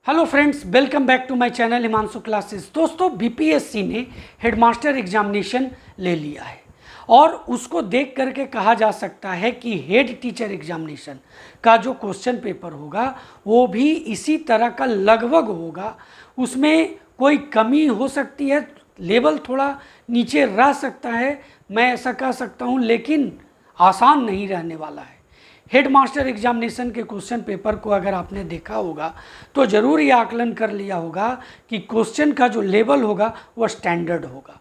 Hello friends, welcome back to my channel Himanshu classes. दोस्तों, BPSC ने headmaster examination ले लिया है और उसको देख करके कहा जा सकता है कि हेड टीचर एग्जामिनेशन का जो क्वेश्चन पेपर होगा वो भी इसी तरह का लगभग होगा। उसमें कोई कमी हो सकती है, लेवल थोड़ा नीचे रह सकता है, मैं ऐसा कह सकता हूँ, लेकिन आसान नहीं रहने वाला है। हेडमास्टर एग्जामिनेशन के क्वेश्चन पेपर को अगर आपने देखा होगा तो ज़रूर ये आकलन कर लिया होगा कि क्वेश्चन का जो लेवल होगा वह स्टैंडर्ड होगा।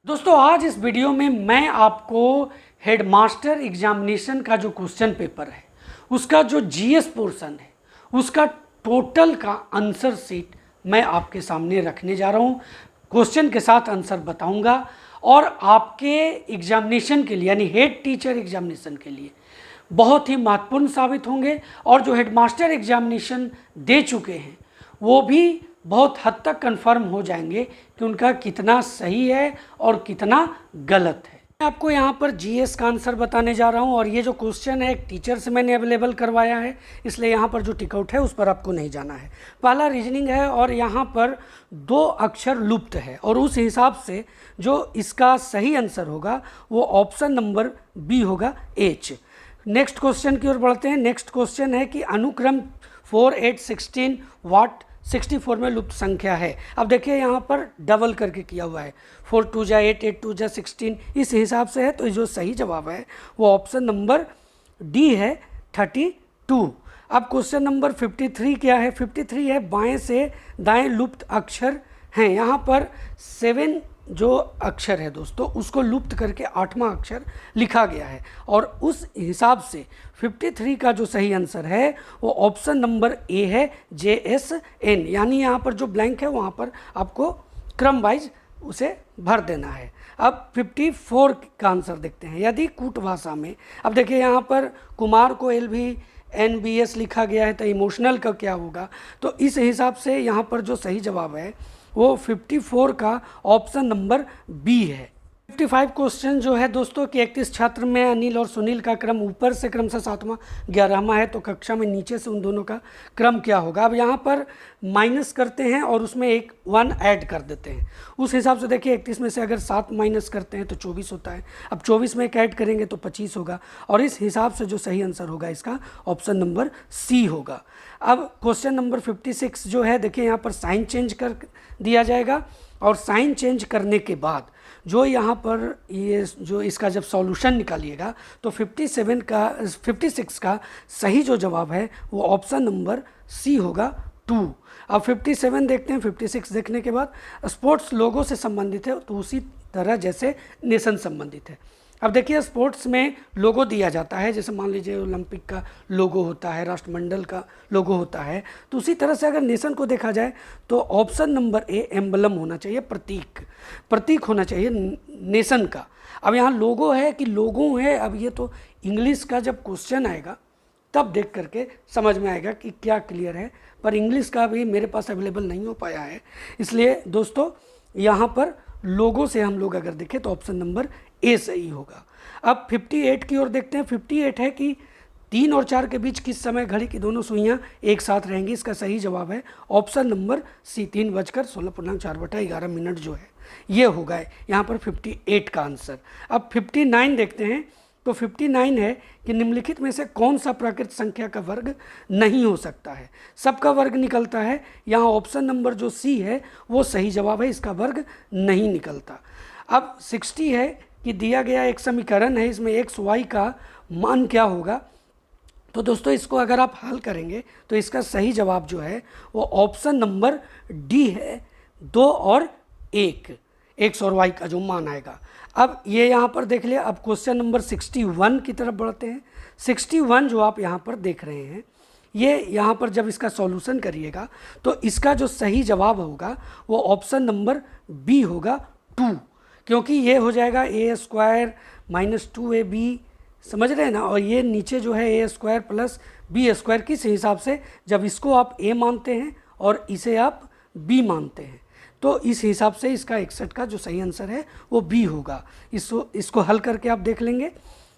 दोस्तों, आज इस वीडियो में मैं आपको हेडमास्टर एग्जामिनेशन का जो क्वेश्चन पेपर है उसका जो जीएस पोर्शन है उसका टोटल का आंसर शीट मैं आपके सामने रखने जा रहा हूँ। क्वेश्चन के साथ आंसर बताऊँगा और आपके एग्जामिनेशन के लिए यानी हेड टीचर एग्जामिनेशन के लिए बहुत ही महत्वपूर्ण साबित होंगे। और जो हेडमास्टर एग्जामिनेशन दे चुके हैं वो भी बहुत हद तक कंफर्म हो जाएंगे कि उनका कितना सही है और कितना गलत है। मैं आपको यहाँ पर जीएस का आंसर बताने जा रहा हूँ और ये जो क्वेश्चन है एक टीचर से मैंने अवेलेबल करवाया है, इसलिए यहाँ पर जो टिकआउट है उस पर आपको नहीं जाना है। पहला रीजनिंग है और यहाँ पर 2 अक्षर लुप्त है और उस हिसाब से जो इसका सही आंसर होगा वो ऑप्शन नंबर बी होगा, एच। नेक्स्ट क्वेश्चन की ओर बढ़ते हैं। नेक्स्ट क्वेश्चन है कि अनुक्रम 4, 8, 16 वाट 64 में लुप्त संख्या है। अब देखिए यहाँ पर डबल करके किया हुआ है, 4 2 जा 8, 8 2 जा 16, इस हिसाब से है। तो जो सही जवाब है वो ऑप्शन नंबर डी है, 32। अब क्वेश्चन नंबर 53 क्या है? 53 है बाएं से दाएं लुप्त अक्षर हैं। यहाँ पर 7 जो अक्षर है दोस्तों उसको लुप्त करके 8वां अक्षर लिखा गया है और उस हिसाब से 53 का जो सही आंसर है वो ऑप्शन नंबर ए है, JSN। यानी यहाँ पर जो ब्लैंक है वहाँ पर आपको क्रम वाइज उसे भर देना है। अब 54 का आंसर देखते हैं। यदि कूट भाषा में, अब देखिए यहाँ पर कुमार को LVNBS लिखा गया है तो इमोशनल का क्या होगा? तो इस हिसाब से यहाँ पर जो सही जवाब है वो 54 का ऑप्शन नंबर बी है। 55 क्वेश्चन जो है दोस्तों कि 31 छात्र में अनिल और सुनील का क्रम ऊपर से क्रमशः 7वां 11वां है, तो कक्षा में नीचे से उन दोनों का क्रम क्या होगा? अब यहाँ पर माइनस करते हैं और उसमें एक 1 ऐड कर देते हैं। उस हिसाब से देखिए 31 में से अगर 7 माइनस करते हैं तो 24 होता है। अब 24 में एक ऐड करेंगे तो 25 होगा और इस हिसाब से जो सही आंसर होगा इसका ऑप्शन नंबर सी होगा। अब क्वेश्चन नंबर 56 जो है, देखिए यहाँ पर साइन चेंज कर दिया जाएगा और साइन चेंज करने के बाद जो यहाँ पर ये जो इसका जब सॉल्यूशन निकालिएगा तो 56 का सही जो जवाब है वो ऑप्शन नंबर सी होगा, 2। अब 57 देखते हैं। 56 देखने के बाद स्पोर्ट्स लोगो से संबंधित है तो उसी तरह जैसे नेशन संबंधित है। अब देखिए स्पोर्ट्स में लोगो दिया जाता है, जैसे मान लीजिए ओलंपिक का लोगो होता है, राष्ट्रमंडल का लोगो होता है, तो उसी तरह से अगर नेशन को देखा जाए तो ऑप्शन नंबर ए एम्बलम होना चाहिए, प्रतीक होना चाहिए नेशन का। अब यहाँ लोगो है कि लोगो है, अब ये तो इंग्लिश का जब क्वेश्चन आएगा तब देख करके समझ में आएगा कि क्या क्लियर है, पर इंग्लिश का भी मेरे पास अवेलेबल नहीं हो पाया है, इसलिए दोस्तों यहाँ पर लोगो से हम लोग अगर देखें तो ऑप्शन नंबर ए सही होगा। अब 58 की ओर देखते हैं। 58 है कि 3 और 4 के बीच किस समय घड़ी की दोनों सुइयां एक साथ रहेंगी? इसका सही जवाब है ऑप्शन नंबर सी, 3:16.4 जो है ये होगा यहाँ पर 58 का आंसर। अब 59 देखते हैं। तो 59 है कि निम्नलिखित में से कौन सा प्राकृत संख्या का वर्ग नहीं हो सकता है? सबका वर्ग निकलता है। यहाँ ऑप्शन नंबर जो सी है वो सही जवाब है, इसका वर्ग नहीं निकलता। अब 60 है कि दिया गया एक समीकरण है, इसमें x y का मान क्या होगा? तो दोस्तों इसको अगर आप हल करेंगे तो इसका सही जवाब जो है वो ऑप्शन नंबर डी है, 2 और 1, x और y का जो मान आएगा। अब ये यहाँ पर देख लिया। अब क्वेश्चन नंबर 61 की तरफ बढ़ते हैं। 61 जो आप यहाँ पर देख रहे हैं, ये यहाँ पर जब इसका सॉल्यूशन करिएगा तो इसका जो सही जवाब होगा वो ऑप्शन नंबर बी होगा, 2, क्योंकि ये हो जाएगा a² - 2ab, समझ रहे हैं ना? और ये नीचे जो है a² + b², किस हिसाब से? जब इसको आप a मानते हैं और इसे आप b मानते हैं तो इस हिसाब से इसका 61 का जो सही आंसर है वो बी होगा। इसको हल करके आप देख लेंगे।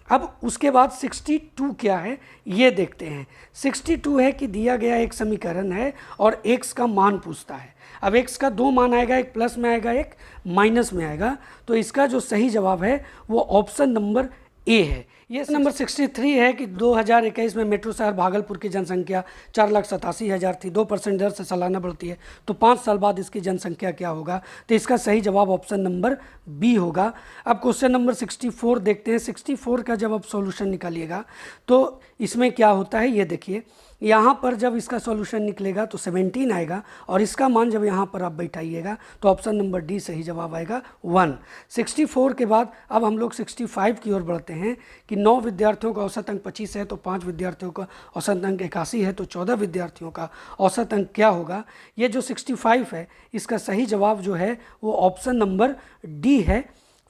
अब उसके बाद 62 क्या है ये देखते हैं। 62 है कि दिया गया एक समीकरण है और x का मान पूछता है। अब x का दो मान आएगा, एक प्लस में आएगा, एक माइनस में आएगा। तो इसका जो सही जवाब है वो ऑप्शन नंबर ए है। ये नंबर 63 है कि 2021 में मेट्रो शहर भागलपुर की जनसंख्या 4,87,000 थी, 2% दर से सालाना बढ़ती है, तो 5 साल बाद इसकी जनसंख्या क्या होगा? तो इसका सही जवाब ऑप्शन नंबर बी होगा। अब क्वेश्चन नंबर 64 देखते हैं। 64 का जब आप सॉल्यूशन निकालिएगा तो इसमें क्या होता है ये देखिए। यहाँ पर जब इसका सॉल्यूशन निकलेगा तो 17 आएगा और इसका मान जब यहाँ पर आप बैठाइएगा तो ऑप्शन नंबर डी सही जवाब आएगा 1। 64 के बाद अब हम लोग 65 की ओर बढ़ते हैं कि 9 विद्यार्थियों का औसत अंक 25 है तो 5 विद्यार्थियों का औसत अंक 81 है तो 14 विद्यार्थियों का औसत अंक क्या होगा? ये जो 65 है इसका सही जवाब जो है वो ऑप्शन नंबर डी है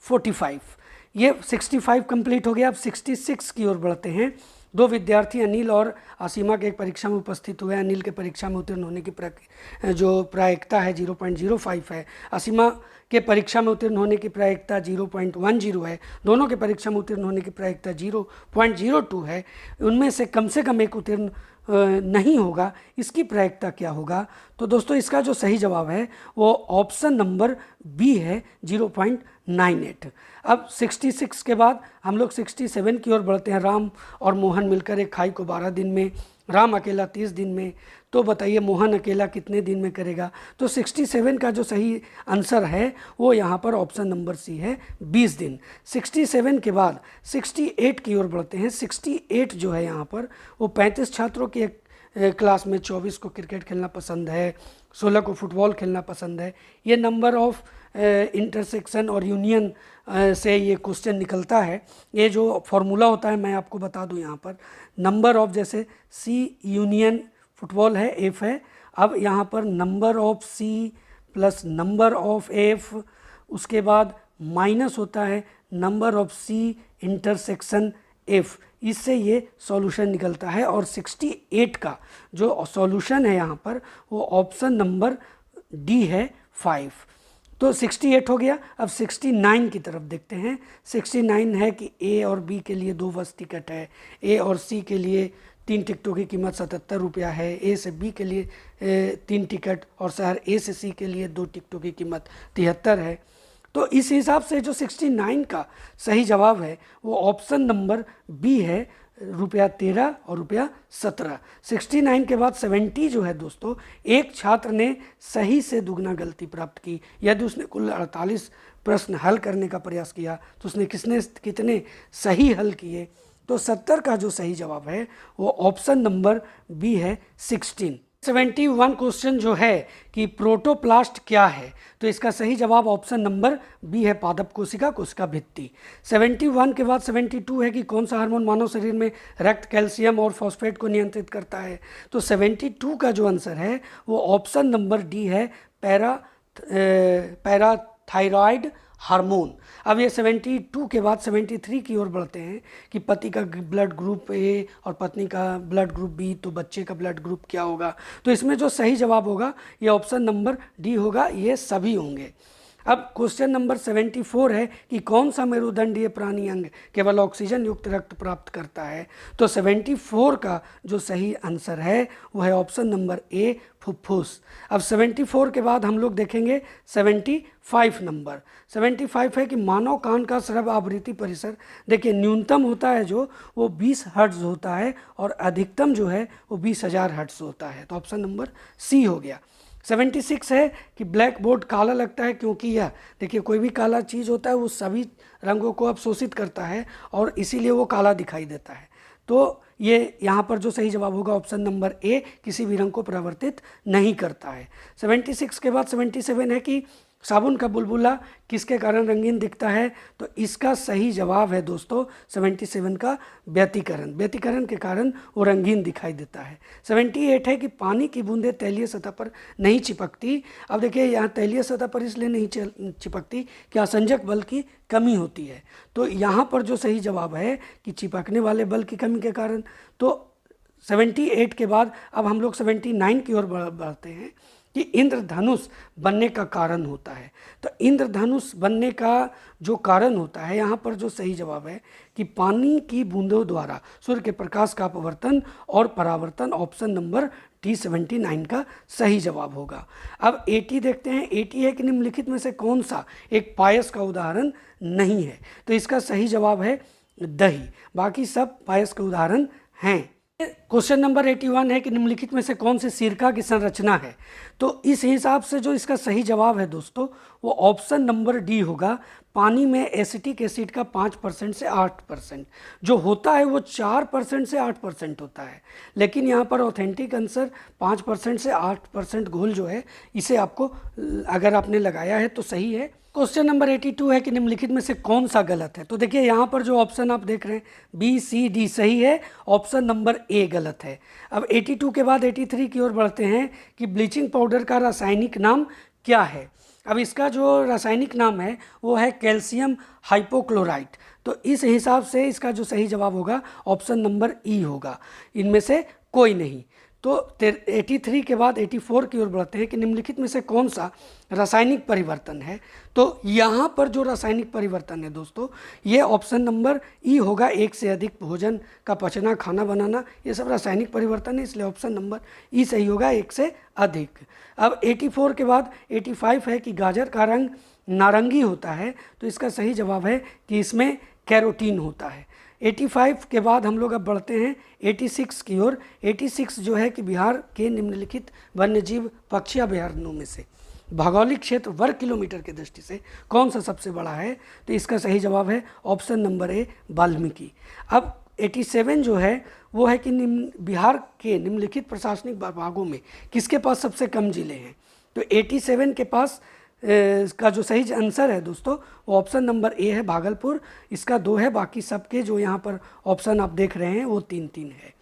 45। ये 65 कंप्लीट हो गया। अब 66 की ओर बढ़ते हैं। 2 विद्यार्थी अनिल और असीमा के एक परीक्षा में उपस्थित हुए। अनिल के परीक्षा में उत्तीर्ण होने की जो प्रायिकता है 0.05 है। असीमा के परीक्षा में उत्तीर्ण होने की प्रायिकता 0.10 है। दोनों के परीक्षा में उत्तीर्ण होने की प्रायिकता 0.02 है। उनमें से कम एक उत्तीर्ण नहीं होगा, इसकी प्रायिकता क्या होगा? तो दोस्तों इसका जो सही जवाब है वो ऑप्शन नंबर बी है 0.98। अब 66 के बाद हम लोग 67 की ओर बढ़ते हैं। राम और मोहन मिलकर एक खाई को 12 दिन में, राम अकेला 30 दिन में, तो बताइए मोहन अकेला कितने दिन में करेगा? तो 67 का जो सही आंसर है वो यहाँ पर ऑप्शन नंबर सी है 20 दिन। 67 के बाद 68 की ओर बढ़ते हैं। 68 जो है यहाँ पर वो 35 छात्रों की एक क्लास में 24 को क्रिकेट खेलना पसंद है, 16 को फुटबॉल खेलना पसंद है। ये नंबर ऑफ इंटरसेक्शन और यूनियन से ये क्वेश्चन निकलता है। ये जो फॉर्मूला होता है मैं आपको बता दूं यहाँ पर। नंबर ऑफ जैसे सी यूनियन फुटबॉल है, एफ है। अब यहाँ पर number of C plus number of F, उसके बाद माइनस होता है number of C intersection F. इससे ये सॉल्यूशन निकलता है और 68 का जो सॉल्यूशन है यहाँ पर वो ऑप्शन नंबर डी है 5। तो 68 हो गया। अब 69 की तरफ देखते हैं। 69 है कि ए और बी के लिए 2 बस टिकट है, ए और सी के लिए 3 टिकटों की कीमत 77 रुपया है, ए से बी के लिए 3 टिकट और शहर ए से सी के लिए 2 टिकटों की कीमत 73 है। तो इस हिसाब से जो 69 का सही जवाब है वो ऑप्शन नंबर बी है ₹13 और ₹17। 69 के बाद 70 जो है दोस्तों, एक छात्र ने सही से दुगना गलती प्राप्त की। यदि उसने कुल 48 प्रश्न हल करने का प्रयास किया तो उसने कितने सही हल किए? तो 70 का जो सही जवाब है वो ऑप्शन नंबर बी है 16। 71 क्वेश्चन जो है कि प्रोटोप्लास्ट क्या है? तो इसका सही जवाब ऑप्शन नंबर बी है पादप कोशिका, कोशिका भित्ति। 71 के बाद 72 है कि कौन सा हार्मोन मानव शरीर में रक्त, कैल्शियम और फॉस्फेट को नियंत्रित करता है? तो 72 का जो आंसर है वो ऑप्शन नंबर डी है पैराथायरॉयड हार्मोन। अब ये 72 के बाद 73 की ओर बढ़ते हैं कि पति का ब्लड ग्रुप ए और पत्नी का ब्लड ग्रुप बी, तो बच्चे का ब्लड ग्रुप क्या होगा? तो इसमें जो सही जवाब होगा ये ऑप्शन नंबर डी होगा, ये सभी होंगे। अब क्वेश्चन नंबर 74 है कि कौन सा मेरुदंडीय प्राणी अंग केवल ऑक्सीजन युक्त रक्त प्राप्त करता है? तो 74 का जो सही आंसर है वो है ऑप्शन नंबर ए फुफ्फुस। अब 74 के बाद हम लोग देखेंगे 75 नंबर। 75 है कि मानव कान का श्रव्य आवृत्ति परिसर, देखिए न्यूनतम होता है जो वो 20 हर्ट्ज होता है और अधिकतम जो है वो 20,000 हर्ट्ज होता है। तो ऑप्शन नंबर सी हो गया। 76 है कि ब्लैक बोर्ड काला लगता है क्योंकि यह, देखिए कोई भी काला चीज़ होता है वो सभी रंगों को अवशोषित करता है और इसीलिए वो काला दिखाई देता है। तो ये यहाँ पर जो सही जवाब होगा ऑप्शन नंबर ए, किसी भी रंग को परिवर्तित नहीं करता है। 76 के बाद 77 है कि साबुन का बुलबुला किसके कारण रंगीन दिखता है? तो इसका सही जवाब है दोस्तों 77 का व्यतिकरण। व्यतिकरण के कारण वो रंगीन दिखाई देता है। 78 है कि पानी की बूंदें तैलीय सतह पर नहीं चिपकती। अब देखिए यहाँ तैलीय सतह पर इसलिए नहीं चिपकती कि आसंजक बल की कमी होती है। तो यहाँ पर जो सही जवाब है कि चिपकने वाले बल की कमी के कारण। तो 78 के बाद अब हम लोग 79 की ओर बढ़ते हैं कि इंद्रधनुष बनने का कारण होता है। तो इंद्रधनुष बनने का जो कारण होता है, यहाँ पर जो सही जवाब है कि पानी की बूंदों द्वारा सूर्य के प्रकाश का अपवर्तन और परावर्तन, ऑप्शन नंबर D79 का सही जवाब होगा। अब 80 देखते हैं। 80 है कि निम्नलिखित में से कौन सा एक पायस का उदाहरण नहीं है? तो इसका सही जवाब है दही, बाकी सब पायस के उदाहरण हैं। क्वेश्चन नंबर 81 है कि निम्नलिखित में से कौन सी सिरका की संरचना है? तो इस हिसाब से जो इसका सही जवाब है दोस्तों, वो ऑप्शन नंबर डी होगा। पानी में एसिटिक एसिड का 5% से 8% जो होता है वो 4% से 8% होता है, लेकिन यहाँ पर ऑथेंटिक आंसर 5% से 8% घोल जो है, इसे आपको अगर आपने लगाया है तो सही है। क्वेश्चन नंबर 82 है कि निम्नलिखित में से कौन सा गलत है? तो देखिए यहाँ पर जो ऑप्शन आप देख रहे हैं बी सी डी सही है, ऑप्शन नंबर ए गलत है। अब 82 के बाद 83 की ओर बढ़ते हैं कि ब्लीचिंग पाउडर का रासायनिक नाम क्या है? अब इसका जो रासायनिक नाम है वो है कैल्शियम हाइपोक्लोराइट। तो इस हिसाब से इसका जो सही जवाब होगा ऑप्शन नंबर ई होगा, इनमें से कोई नहीं। तो 83 के बाद 84 की ओर बढ़ते हैं कि निम्नलिखित में से कौन सा रासायनिक परिवर्तन है? तो यहाँ पर जो रासायनिक परिवर्तन है दोस्तों, ये ऑप्शन नंबर ई होगा। एक से अधिक भोजन का पचना, खाना बनाना, ये सब रासायनिक परिवर्तन है, इसलिए ऑप्शन नंबर ई सही होगा, एक से अधिक। अब 84 के बाद 85 है कि गाजर का रंग नारंगी होता है। तो इसका सही जवाब है कि इसमें कैरोटीन होता है। 85 के बाद हम लोग अब बढ़ते हैं 86 की ओर। 86 जो है कि बिहार के निम्नलिखित वन्यजीव पक्षी अभयारण्यों में से भौगोलिक क्षेत्र वर्ग किलोमीटर की दृष्टि से कौन सा सबसे बड़ा है? तो इसका सही जवाब है ऑप्शन नंबर ए वाल्मीकि। अब 87 जो है वो है कि बिहार के निम्नलिखित प्रशासनिक विभागों में किसके पास सबसे कम जिले हैं? तो 87 के पास इसका जो सही आंसर है दोस्तों वो ऑप्शन नंबर ए है, भागलपुर। इसका 2 है, बाकी सबके जो यहाँ पर ऑप्शन आप देख रहे हैं वो 3-3 है।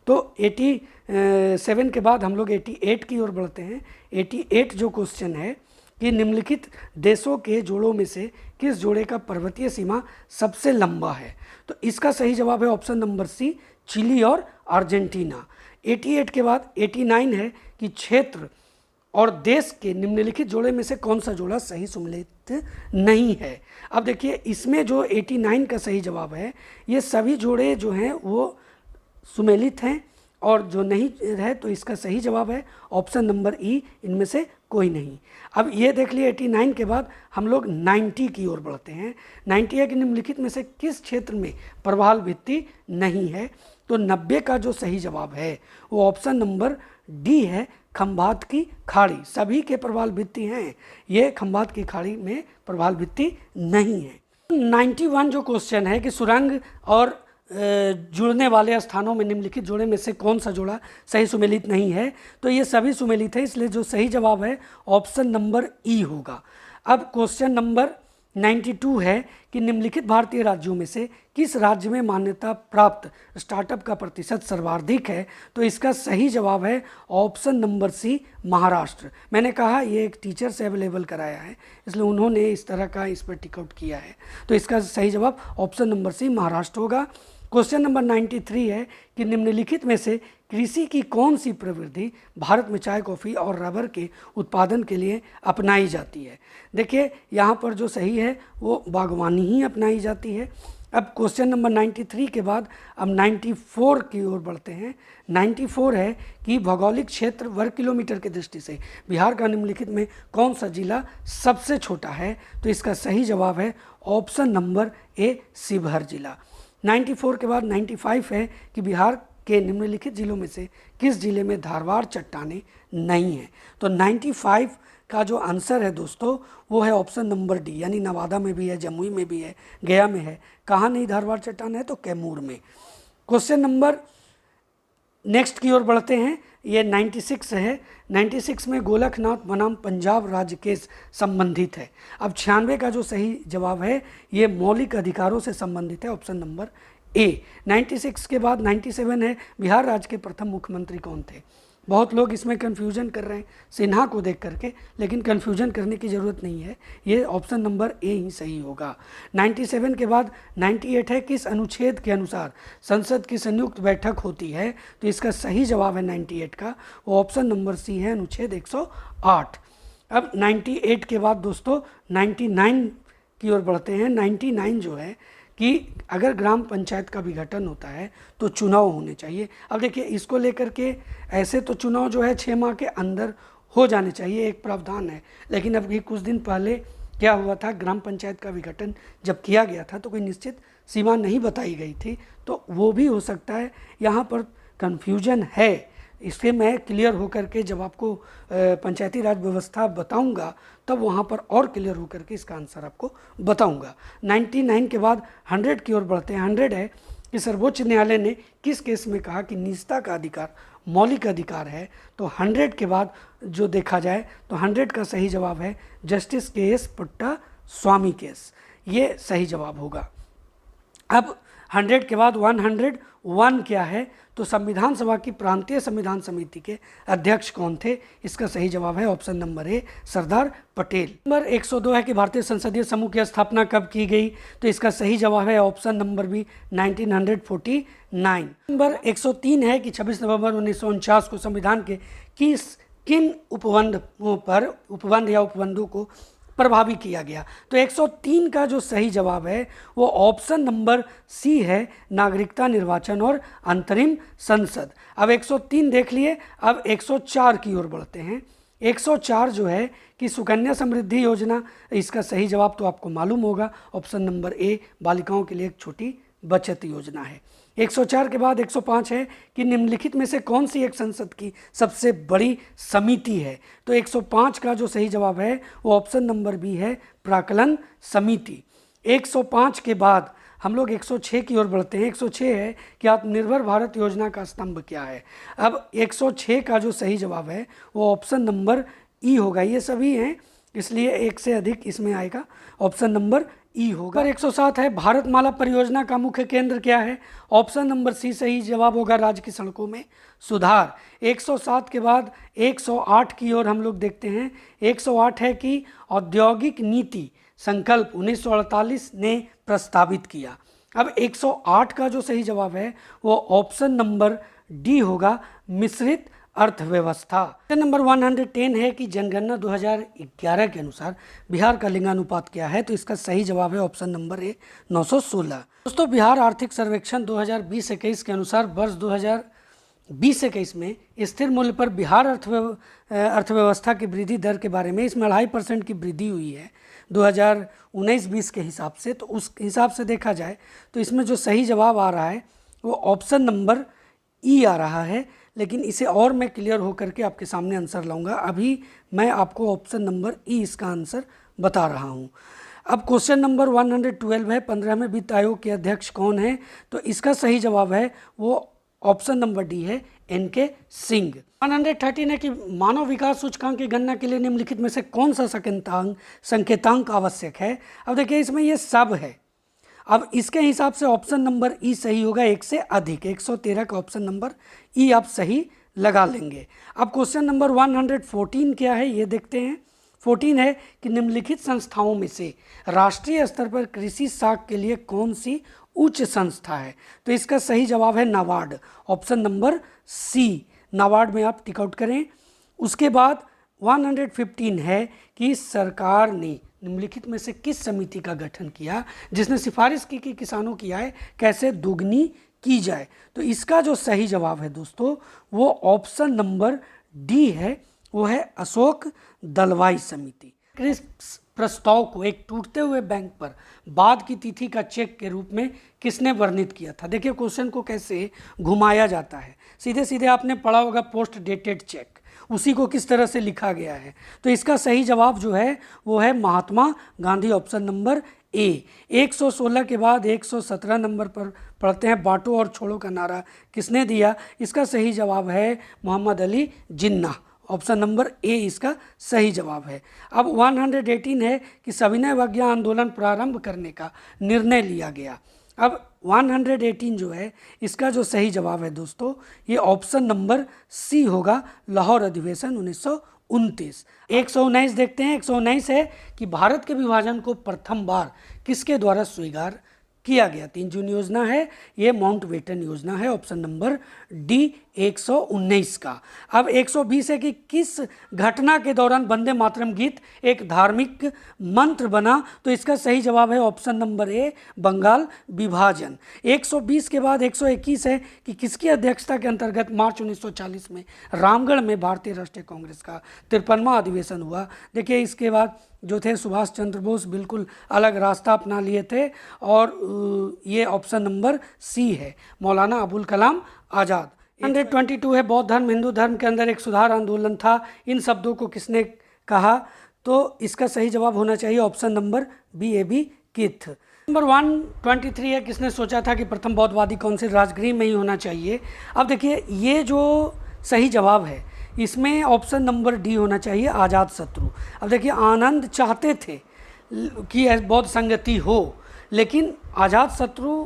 तो 87 के बाद हम लोग 88 की ओर बढ़ते हैं। 88 जो क्वेश्चन है कि निम्नलिखित देशों के जोड़ों में से किस जोड़े का पर्वतीय सीमा सबसे लंबा है? तो इसका सही जवाब है ऑप्शन नंबर सी, चिली और अर्जेंटीना। 88 के बाद 89 है कि क्षेत्र और देश के निम्नलिखित जोड़े में से कौन सा जोड़ा सही सुमेलित नहीं है? अब देखिए इसमें जो 89 का सही जवाब है, ये सभी जोड़े जो हैं वो सुमेलित हैं, और जो नहीं है तो इसका सही जवाब है ऑप्शन नंबर ई, इनमें से कोई नहीं। अब ये देख लिए 89 के बाद हम लोग 90 की ओर बढ़ते हैं। 90 है कि निम्नलिखित में से किस क्षेत्र में प्रवाल भित्ति नहीं है? तो 90 का जो सही जवाब है वो ऑप्शन नंबर डी है, खंभात की खाड़ी। सभी के प्रवाल भित्ति हैं, ये खंभात की खाड़ी में प्रवाल भित्ति नहीं है। 91 जो क्वेश्चन है कि सुरंग और जुड़ने वाले स्थानों में निम्नलिखित जोड़े में से कौन सा जोड़ा सही सुमेलित नहीं है? तो ये सभी सुमेलित है, इसलिए जो सही जवाब है ऑप्शन नंबर ई होगा। अब क्वेश्चन नंबर 92 है कि निम्नलिखित भारतीय राज्यों में से किस राज्य में मान्यता प्राप्त स्टार्टअप का प्रतिशत सर्वाधिक है? तो इसका सही जवाब है ऑप्शन नंबर सी, महाराष्ट्र। मैंने कहा ये एक टीचर से अवेलेबल कराया है, इसलिए उन्होंने इस तरह का इस पर टिकआउट किया है। तो इसका सही जवाब ऑप्शन नंबर सी, महाराष्ट्र होगा। क्वेश्चन नंबर 93 है कि निम्नलिखित में से कृषि की कौन सी प्रवृत्ति भारत में चाय, कॉफ़ी और रबर के उत्पादन के लिए अपनाई जाती है? देखिए यहाँ पर जो सही है वो बागवानी ही अपनाई जाती है। अब क्वेश्चन नंबर 93 के बाद अब 94 की ओर बढ़ते हैं। 94 है कि भौगोलिक क्षेत्र वर्ग किलोमीटर की दृष्टि से बिहार का निम्नलिखित में कौन सा जिला सबसे छोटा है? तो इसका सही जवाब है ऑप्शन नंबर ए, शिवहर जिला। 94 के बाद 95 है कि बिहार के निम्नलिखित जिलों में से किस जिले में धारवाड़ चट्टानें नहीं है? तो 95 का जो आंसर है दोस्तों वो है ऑप्शन नंबर डी, यानी नवादा में भी है, जमुई में भी है, गया में है। कहाँ नहीं धारवाड़ चट्टान है? तो कैमूर में। क्वेश्चन नंबर नेक्स्ट की ओर बढ़ते हैं, ये 96 है। 96 में गोलकनाथ बनाम पंजाब राज्य के संबंधित है। अब 96 का जो सही जवाब है ये मौलिक अधिकारों से संबंधित है, ऑप्शन नंबर ए। 96 के बाद 97 है बिहार राज्य के प्रथम मुख्यमंत्री कौन थे? बहुत लोग इसमें कन्फ्यूजन कर रहे हैं सिन्हा को देख करके, लेकिन कन्फ्यूजन करने की ज़रूरत नहीं है, ये ऑप्शन नंबर ए ही सही होगा। 97 के बाद 98 है, किस अनुच्छेद के अनुसार संसद की संयुक्त बैठक होती है? तो इसका सही जवाब है 98 का, वो ऑप्शन नंबर सी है, अनुच्छेद 108। अब 98 के बाद दोस्तों 99 की ओर बढ़ते हैं। 99 जो है कि अगर ग्राम पंचायत का विघटन होता है तो चुनाव होने चाहिए। अब देखिए इसको लेकर के ऐसे तो चुनाव जो है 6 माह के अंदर हो जाने चाहिए, एक प्रावधान है, लेकिन अभी कुछ दिन पहले क्या हुआ था, ग्राम पंचायत का विघटन जब किया गया था तो कोई निश्चित सीमा नहीं बताई गई थी, तो वो भी हो सकता है। यहाँ पर कन्फ्यूजन है, इससे मैं क्लियर होकर के जब आपको पंचायती राज व्यवस्था बताऊंगा तब वहाँ पर और क्लियर होकर के इसका आंसर आपको बताऊंगा। 99 के बाद 100 की ओर बढ़ते हैं। 100 है कि सर्वोच्च न्यायालय ने किस केस में कहा कि निजता का अधिकार मौलिक अधिकार है? तो 100 के बाद जो देखा जाए तो 100 का सही जवाब है जस्टिस के.एस. पुट्टास्वामी केस, ये सही जवाब होगा। अब 100 के बाद 101 क्या है? तो संविधान सभा की प्रांतीय संविधान समिति के अध्यक्ष कौन थे? इसका सही जवाब है option number A, Sardar Patel. Number 102 है कि भारतीय संसदीय समूह की स्थापना कब की गई? तो इसका सही जवाब है ऑप्शन नंबर बी, 1949। नंबर 103 है कि 26 नवंबर 1949 को संविधान के किन उपबंध या उपबंधों को प्रभावी किया गया? तो 103 का जो सही जवाब है वो ऑप्शन नंबर सी है, नागरिकता, निर्वाचन और अंतरिम संसद। अब 103 देख लिए, अब 104 की ओर बढ़ते हैं। 104 जो है कि सुकन्या समृद्धि योजना, इसका सही जवाब तो आपको मालूम होगा, ऑप्शन नंबर ए, बालिकाओं के लिए एक छोटी बचत योजना है। 104 के बाद 105 है कि निम्नलिखित में से कौन सी एक संसद की सबसे बड़ी समिति है? तो 105 का जो सही जवाब है वो ऑप्शन नंबर बी है, प्राक्कलन समिति। 105 के बाद हम लोग 106 की ओर बढ़ते हैं। 106 है कि आत्मनिर्भर भारत योजना का स्तंभ क्या है? अब 106 का जो सही जवाब है वो ऑप्शन नंबर ई होगा, ये सभी हैं इसलिए एक से अधिक इसमें आएगा, ऑप्शन नंबर ई होगा। 107 है, भारतमाला परियोजना का मुख्य केंद्र क्या है? ऑप्शन नंबर सी सही जवाब होगा, राज्य की सड़कों में सुधार। 107 के बाद 108 की ओर हम लोग देखते हैं। 108 है कि औद्योगिक नीति संकल्प 1948 ने प्रस्तावित किया। अब 108 का जो सही जवाब है वो ऑप्शन नंबर डी होगा, मिश्रित अर्थव्यवस्था। क्वेश्चन नंबर 110 है कि जनगणना 2011 के अनुसार बिहार का लिंगानुपात क्या है? तो इसका सही जवाब है ऑप्शन नंबर ए, 916। दोस्तों बिहार आर्थिक सर्वेक्षण 2020-21 के अनुसार वर्ष 2020-21 में स्थिर मूल्य पर बिहार अर्थव्यवस्था की वृद्धि दर के बारे में, इसमें 2.5% की वृद्धि हुई है 2019-20 के हिसाब से। तो उस हिसाब से देखा जाए तो इसमें जो सही जवाब आ रहा है वो ऑप्शन नंबर ई आ रहा है, लेकिन इसे और मैं क्लियर होकर के आपके सामने आंसर लाऊंगा। अभी मैं आपको ऑप्शन नंबर ई इसका आंसर बता रहा हूं। अब क्वेश्चन नंबर 112 है, 15वें वित्त आयोग के अध्यक्ष कौन है? तो इसका सही जवाब है वो ऑप्शन नंबर डी है, एन.के. सिंह। 113 है कि मानव विकास सूचकांक की गणना के लिए निम्नलिखित में से कौन सा संकेतांक आवश्यक है? अब देखिए इसमें ये सब है, अब इसके हिसाब से ऑप्शन नंबर ई सही होगा, एक से अधिक। 113 का ऑप्शन नंबर ई आप सही लगा लेंगे। अब क्वेश्चन नंबर 114 क्या है ये देखते हैं। 14 है कि निम्नलिखित संस्थाओं में से राष्ट्रीय स्तर पर कृषि साख के लिए कौन सी उच्च संस्था है? तो इसका सही जवाब है NABARD, option number C, NABARD में आप टिक आउट करें। उसके बाद 115 है कि सरकार ने निम्नलिखित में से किस समिति का गठन किया जिसने सिफारिश की कि किसानों की आय कैसे दोगुनी की जाए? तो इसका जो सही जवाब है दोस्तों वो ऑप्शन नंबर डी है, वो है अशोक दलवाई समिति। इस प्रस्ताव को एक टूटते हुए बैंक पर बाद की तिथि का चेक के रूप में किसने वर्णित किया था? देखिए क्वेश्चन को कैसे घुमाया जाता है, सीधे सीधे आपने पढ़ा होगा पोस्ट डेटेड चेक, उसी को किस तरह से लिखा गया है। तो इसका सही जवाब जो है वो है Mahatma Gandhi, option number A. 116 के बाद 117 नंबर पर पढ़ते हैं, बांटो और छोड़ो का नारा किसने दिया? इसका सही जवाब है Mohammad Ali Jinnah, option number A इसका सही जवाब है। अब 118 है कि सविनय अवज्ञा आंदोलन प्रारंभ करने का निर्णय लिया गया। अब 118 जो है इसका जो सही जवाब है दोस्तों, ये ऑप्शन नंबर सी होगा, लाहौर अधिवेशन 1929। 119 देखते हैं। 119 है कि भारत के विभाजन को प्रथम बार किसके द्वारा स्वीकार किया गया। 3 जून योजना है, ये माउंटबेटन योजना है, ऑप्शन नंबर डी 119 का। अब 120 है कि किस घटना के दौरान वंदे मातरम गीत एक धार्मिक मंत्र बना, तो इसका सही जवाब है ऑप्शन नंबर ए, बंगाल विभाजन। 120 के बाद 121 है कि किसकी अध्यक्षता के अंतर्गत मार्च 1940 में रामगढ़ में भारतीय राष्ट्रीय कांग्रेस का 53वां अधिवेशन हुआ। देखिए इसके बाद जो थे सुभाष चंद्र बोस बिल्कुल अलग रास्ता अपना लिए थे, और ये ऑप्शन नंबर सी है, मौलाना अबुल कलाम आज़ाद। 122 है बौद्ध धर्म हिंदू धर्म के अंदर एक सुधार आंदोलन था, इन शब्दों को किसने कहा, तो इसका सही जवाब होना चाहिए option number B, A B Keith. Number 123 है किसने सोचा था कि प्रथम बौद्धवादी काउंसिल राजगृह में ही होना चाहिए। अब देखिए ये जो सही जवाब है इसमें ऑप्शन नंबर डी होना चाहिए, आज़ाद शत्रु। अब देखिए आनंद चाहते थे कि बौद्ध संगति हो, लेकिन आज़ाद शत्रु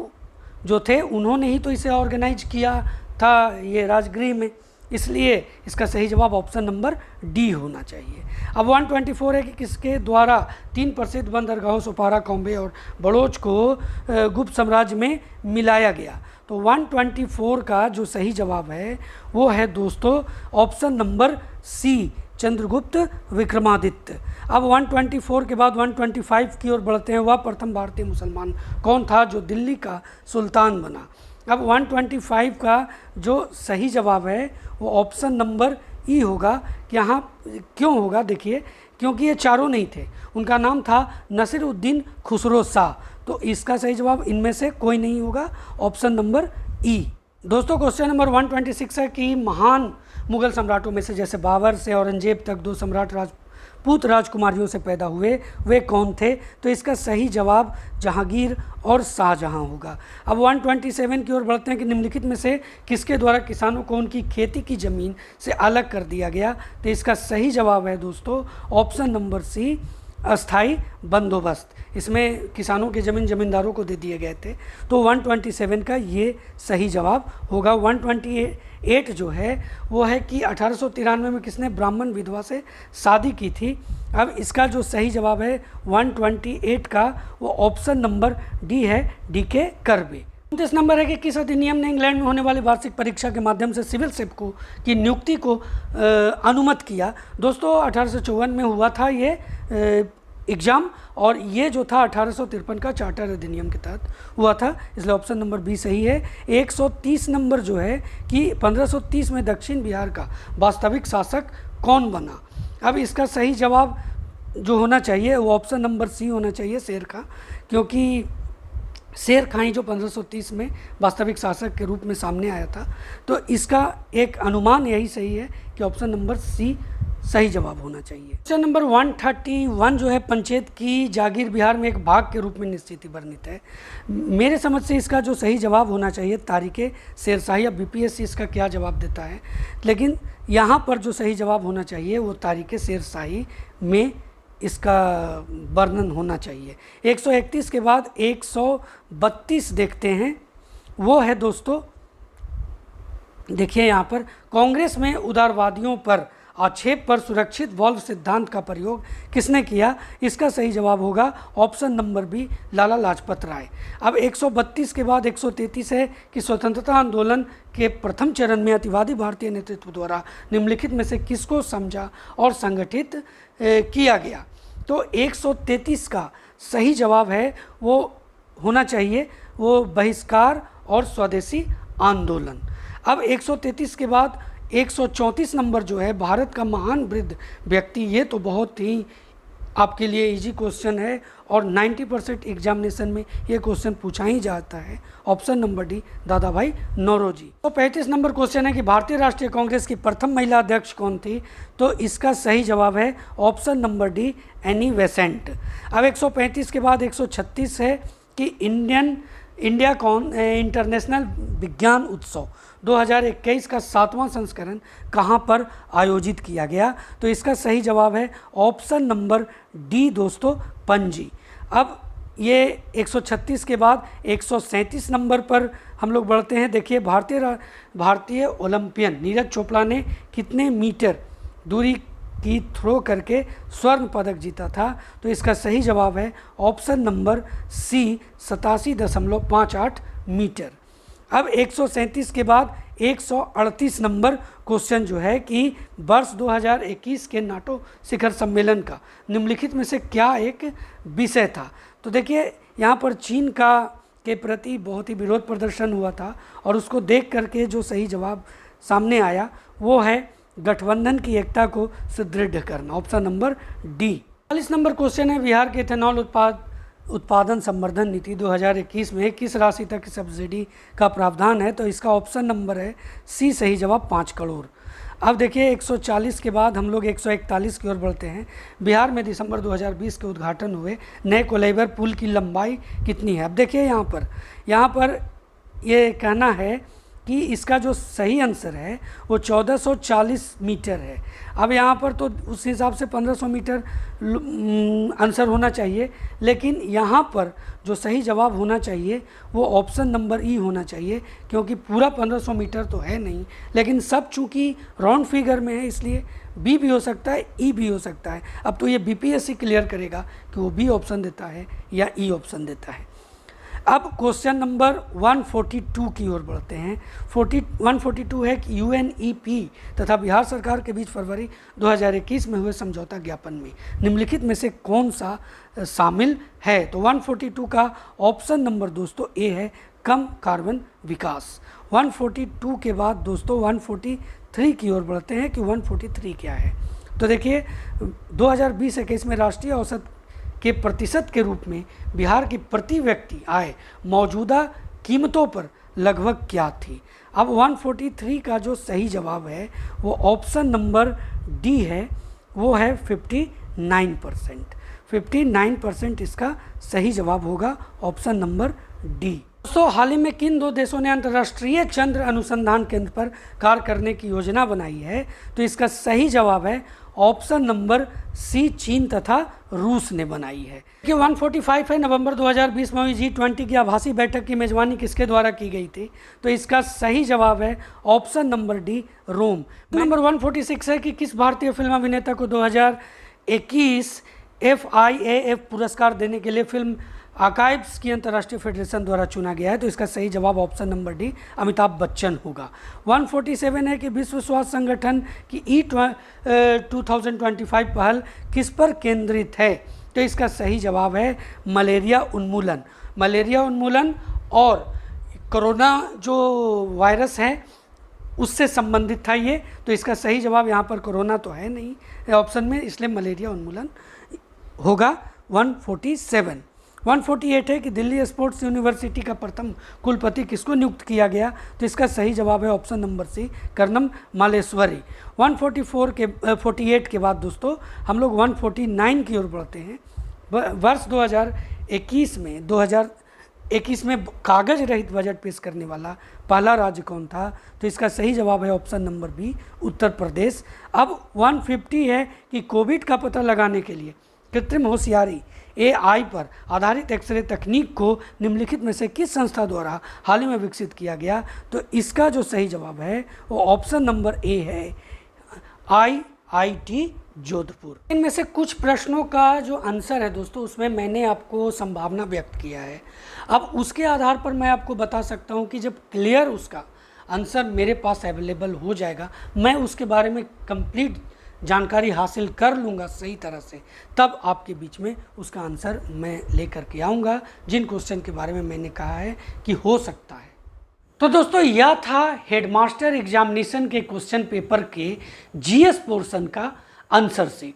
जो थे उन्होंने ही तो इसे ऑर्गेनाइज किया था ये राजगृह में, इसलिए इसका सही जवाब ऑप्शन नंबर डी होना चाहिए। अब 124 है कि किसके द्वारा 3 प्रसिद्ध बंदरगाहों सोपारा, कॉम्बे और बड़ोच को गुप्त साम्राज्य में मिलाया गया। तो 124 का जो सही जवाब है वो है दोस्तों option number C, Chandragupta Vikramaditya. अब 124 के बाद 125 की ओर बढ़ते हैं। वह प्रथम भारतीय मुसलमान कौन था जो दिल्ली का सुल्तान बना। अब 125 का जो सही जवाब है वो ऑप्शन नंबर ई होगा। यहाँ क्यों होगा, देखिए क्योंकि ये चारों नहीं थे, उनका नाम था नसीरुद्दीन खुसरो शाह, तो इसका सही जवाब इनमें से कोई नहीं होगा, ऑप्शन नंबर ई। दोस्तों क्वेश्चन नंबर 126 है कि महान मुगल सम्राटों में से जैसे बाबर से औरंगजेब तक 2 सम्राट राजपूत राजकुमारियों से पैदा हुए, वे कौन थे, तो इसका सही जवाब जहांगीर और शाहजहां होगा। अब 127 की ओर बढ़ते हैं कि निम्नलिखित में से किसके द्वारा किसानों को उनकी खेती की ज़मीन से अलग कर दिया गया, तो इसका सही जवाब है दोस्तों ऑप्शन नंबर सी, अस्थाई बंदोबस्त। इसमें किसानों की ज़मीन ज़मींदारों को दे दिए गए थे, तो 127 का ये सही जवाब होगा। 128 जो है वो है कि 1893 में किसने ब्राह्मण विधवा से शादी की थी। अब इसका जो सही जवाब है 128 का वो ऑप्शन नंबर डी है, डी के कर्बे। 29 नंबर है कि किस अधिनियम ने इंग्लैंड में होने वाली वार्षिक परीक्षा के माध्यम से सिविल सेवकों की नियुक्ति को अनुमत किया। दोस्तों 1854 में हुआ था ये एग्ज़ाम, और ये जो था 1853 का चार्टर अधिनियम के तहत हुआ था, इसलिए ऑप्शन नंबर बी सही है। 130 नंबर जो है कि 1530 में दक्षिण बिहार का वास्तविक शासक कौन बना। अब इसका सही जवाब जो होना चाहिए वो ऑप्शन नंबर सी होना चाहिए, शेर खां, क्योंकि शेर खां ही जो 1530 में वास्तविक शासक के रूप में सामने आया था, तो इसका एक अनुमान यही सही है कि ऑप्शन नंबर सी सही जवाब होना चाहिए। क्वेश्चन नंबर 131 जो है पंचायत की जागीर बिहार में एक भाग के रूप में निश्चित वर्णित है। मेरे समझ से इसका जो सही जवाब होना चाहिए तारीखे शेरशाही। अब बीपीएससी इसका क्या जवाब देता है, लेकिन यहाँ पर जो सही जवाब होना चाहिए वो तारीखे शेरशाही में इसका वर्णन होना चाहिए। 131 के बाद 132 देखते हैं, वो है दोस्तों देखिए यहाँ पर कांग्रेस में उदारवादियों पर आक्षेप पर सुरक्षित वाल्व सिद्धांत का प्रयोग किसने किया। इसका सही जवाब होगा option number B, Lala Lajpat Rai. अब 132 के बाद 133 है कि स्वतंत्रता आंदोलन के प्रथम चरण में अतिवादी भारतीय नेतृत्व द्वारा निम्नलिखित में से किसको समझा और संगठित किया गया। तो 133 का सही जवाब है वो होना चाहिए वो बहिष्कार और स्वदेशी आंदोलन। अब 133 के बाद 134 नंबर जो है भारत का महान वृद्ध व्यक्ति, ये तो बहुत ही आपके लिए इजी क्वेश्चन है और 90% एग्जामिनेशन में ये क्वेश्चन पूछा ही जाता है। ऑप्शन नंबर डी, दादा भाई नौरोजी। तो 35 नंबर क्वेश्चन है कि भारतीय राष्ट्रीय कांग्रेस की प्रथम महिला अध्यक्ष कौन थी, तो इसका सही जवाब है option number D, Annie Besant. अब 135 के बाद 136 है कि इंडिया इंटरनेशनल विज्ञान उत्सव 2021 का 7वां संस्करण कहाँ पर आयोजित किया गया, तो इसका सही जवाब है ऑप्शन नंबर डी दोस्तों, पणजी। अब ये 136 के बाद 137 नंबर पर हम लोग बढ़ते हैं। देखिए भारतीय ओलंपियन नीरज चोपड़ा ने कितने मीटर दूरी की थ्रो करके स्वर्ण पदक जीता था? तो इसका सही जवाब है ऑप्शन नंबर सी 87.58 मीटर। अब 137 के बाद 138 नंबर क्वेश्चन जो है कि वर्ष 2021 के नाटो शिखर सम्मेलन का निम्नलिखित में से क्या एक विषय था? तो देखिए यहाँ पर चीन के प्रति बहुत ही विरोध प्रदर्शन हुआ था और उसको देख करके जो सही जवाब सामने आया वो है गठबंधन की एकता को सुदृढ़ करना, option number D. 40 number question है बिहार के इथेनॉल उत्पादन संवर्धन नीति 2021 में किस राशि तक सब्सिडी का प्रावधान है? तो इसका ऑप्शन नंबर है सी, सही जवाब 5 करोड़। अब देखिए 140 के बाद हम लोग 141 की ओर बढ़ते हैं। बिहार में दिसंबर 2020 के उद्घाटन हुए नए कोलाइबर पुल की लंबाई कितनी है? अब देखिए यहाँ पर ये कहना है कि इसका जो सही आंसर है वो 1440 मीटर है। अब यहाँ पर तो उस हिसाब से 1500 मीटर आंसर होना चाहिए, लेकिन यहाँ पर जो सही जवाब होना चाहिए वो ऑप्शन नंबर ई होना चाहिए, क्योंकि पूरा 1500 मीटर तो है नहीं, लेकिन सब चूँकि राउंड फिगर में है इसलिए बी भी हो सकता है, ई भी हो सकता है। अब तो ये बीपीएससी क्लियर करेगा कि वो बी ऑप्शन देता है या ई ऑप्शन देता है। अब क्वेश्चन नंबर 142 की ओर बढ़ते हैं। 142 है कि यूएनईपी तथा बिहार सरकार के बीच फरवरी 2021 में हुए समझौता ज्ञापन में निम्नलिखित में से कौन सा शामिल है? तो 142 का ऑप्शन नंबर दोस्तों ए है, कम कार्बन विकास। 142 के बाद दोस्तों 143 की ओर बढ़ते हैं कि 143 क्या है? तो देखिए 2020-21 में राष्ट्रीय औसत के प्रतिशत के रूप में बिहार की प्रति व्यक्ति आय मौजूदा कीमतों पर लगभग क्या थी? अब 143 का जो सही जवाब है वो ऑप्शन नंबर डी है, वो है 59%। 59% इसका सही जवाब होगा, ऑप्शन नंबर डी। दोस्तों हाल ही में किन दो देशों ने अंतर्राष्ट्रीय चंद्र अनुसंधान केंद्र पर कार्य करने की योजना बनाई है? तो इसका सही जवाब है ऑप्शन नंबर सी, चीन तथा रूस ने बनाई है। कि 145 है, नवंबर 2020 में हुई G20 की आभासी बैठक की मेजबानी किसके द्वारा की गई थी? तो इसका सही जवाब है ऑप्शन नंबर डी, रोम। नंबर 146 है कि किस भारतीय फिल्म अभिनेता को 2021 FIAF पुरस्कार देने के लिए फिल्म आर्काइव्स की अंतर्राष्ट्रीय फेडरेशन द्वारा चुना गया है? तो इसका सही जवाब option number D, Amitabh Bachchan होगा। 147 है कि विश्व स्वास्थ्य संगठन की 2025 पहल किस पर केंद्रित है? तो इसका सही जवाब है मलेरिया उन्मूलन। मलेरिया उन्मूलन और कोरोना जो वायरस है उससे संबंधित था ये, तो इसका सही जवाब यहाँ पर कोरोना तो है नहीं ऑप्शन में, इसलिए मलेरिया उन्मूलन होगा 147। 148 है कि दिल्ली स्पोर्ट्स यूनिवर्सिटी का प्रथम कुलपति किसको नियुक्त किया गया? तो इसका सही जवाब है option number C, Karnam Malleswari. 48 के बाद दोस्तों हम लोग 149 की ओर बढ़ते हैं। वर्ष 2021 में कागज रहित बजट पेश करने वाला पहला राज्य कौन था? तो इसका सही जवाब है option number B, Uttar Pradesh. अब 150 है कि कोविड का पता लगाने के लिए कृत्रिम होशियारी AI पर आधारित एक्सरे तकनीक को निम्नलिखित में से किस संस्था द्वारा हाल ही में विकसित किया गया? तो इसका जो सही जवाब है वो ऑप्शन नंबर ए है, IIT जोधपुर। इनमें से कुछ प्रश्नों का जो आंसर है दोस्तों उसमें मैंने आपको संभावना व्यक्त किया है। अब उसके आधार पर मैं आपको बता सकता हूँ कि जब क्लियर उसका आंसर मेरे पास अवेलेबल हो जाएगा, मैं उसके बारे में कंप्लीट जानकारी हासिल कर लूँगा सही तरह से, तब आपके बीच में उसका आंसर मैं लेकर के आऊँगा जिन क्वेश्चन के बारे में मैंने कहा है कि हो सकता है। तो दोस्तों यह था हेडमास्टर एग्जामिनेशन के क्वेश्चन पेपर के GS पोर्शन का आंसर शीट।